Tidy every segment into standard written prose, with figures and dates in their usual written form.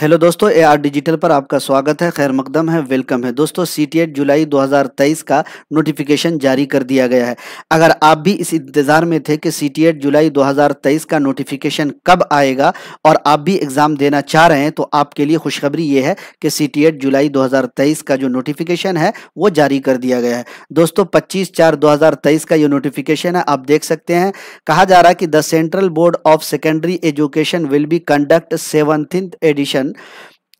Hello दोस्तों, AR digital पर आपका स्वागत है। खैर मकदम है, वेलकम है। दोस्तों सीटीएट जुलाई 2023 का नोटिफिकेशन जारी कर दिया गया है। अगर आप भी इस इंतज़ार में थे कि सीटीएट जुलाई 2023 का नोटिफिकेशन कब आएगा और आप भी एग्ज़ाम देना चाह रहे हैं, तो आपके लिए खुशखबरी ये है कि सीटीएट जुलाई 2023 का जो नोटिफिकेशन है वो जारी कर दिया गया है। दोस्तों 25/4/2023 का ये नोटिफिकेशन है, आप देख सकते हैं। कहा जा रहा है कि the central board of secondary education will be conduct 7th edition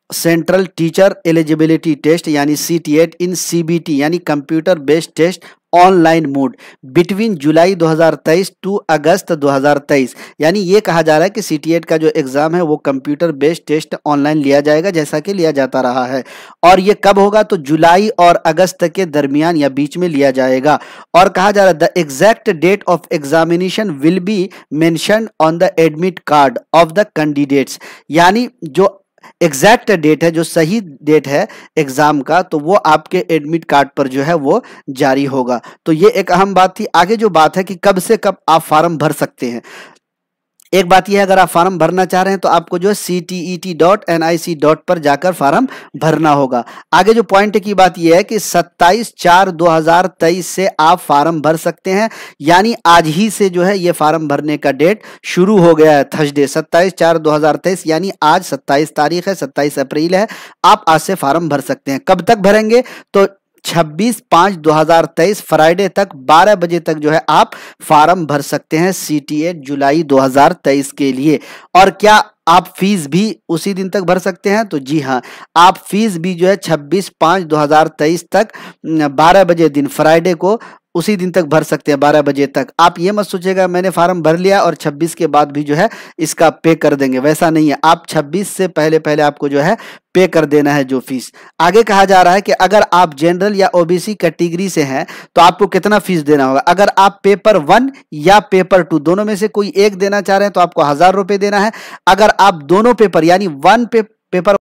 central teacher eligibility test यानी सीटीएट इन सीबीटी यानी computer based test online mode between July 2023 to August 2023। यानी ये कहा जा रहा है कि सीटीएट का जो एग्जाम है वो कंप्यूटर बेस्ड टेस्ट ऑनलाइन लिया जाएगा, जैसा कि लिया जाता रहा है। और ये कब होगा? तो जुलाई और अगस्त के दरमियान या बीच में लिया जाएगा। और कहा जा रहा है the exact date of examination will be mentioned on the admit card of the candidates. यानी जो एग्जैक्ट डेट है, जो सही डेट है एग्जाम का, तो वो आपके एडमिट कार्ड पर जो है वो जारी होगा। तो ये एक अहम बात थी। आगे जो बात है कि कब से कब आप फॉर्म भर सकते हैं, एक बात यह है, अगर आप फॉर्म भरना चाह रहे हैं तो आपको जो है ctet.nic. पर जाकर फॉर्म भरना होगा। आगे जो पॉइंट की बात यह है कि 27/4/2023 से आप फॉर्म भर सकते हैं। यानी आज ही से जो है ये फॉर्म भरने का डेट शुरू हो गया है, थर्सडे 27/4/2023। यानी आज 27 तारीख है, 27 अप्रैल है। आप आज से फॉर्म भर सकते हैं। कब तक भरेंगे? तो 26/5/2023 फ्राइडे तक 12 बजे तक जो है आप फॉर्म भर सकते हैं सीटीएट जुलाई 2023 के लिए। और क्या आप फीस भी उसी दिन तक भर सकते हैं? तो जी हाँ, आप फीस भी जो है 26/5/2023 तक 12 बजे दिन फ्राइडे को उसी दिन तक भर सकते हैं, 12 बजे तक। आप ये मत सोचिएगा मैंने फॉर्म भर लिया और 26 के बाद भी जो है इसका पे कर देंगे, वैसा नहीं है। आप 26 से पहले पहले आपको जो है पे कर देना है जो फीस। आगे कहा जा रहा है कि अगर आप जनरल या ओबीसी कैटेगरी से हैं तो आपको कितना फीस देना होगा। अगर आप पेपर 1 या पेपर 2 दोनों में से कोई एक देना चाह रहे हैं तो आपको 1000 रुपये देना है। अगर आप दोनों पेपर यानी पेपर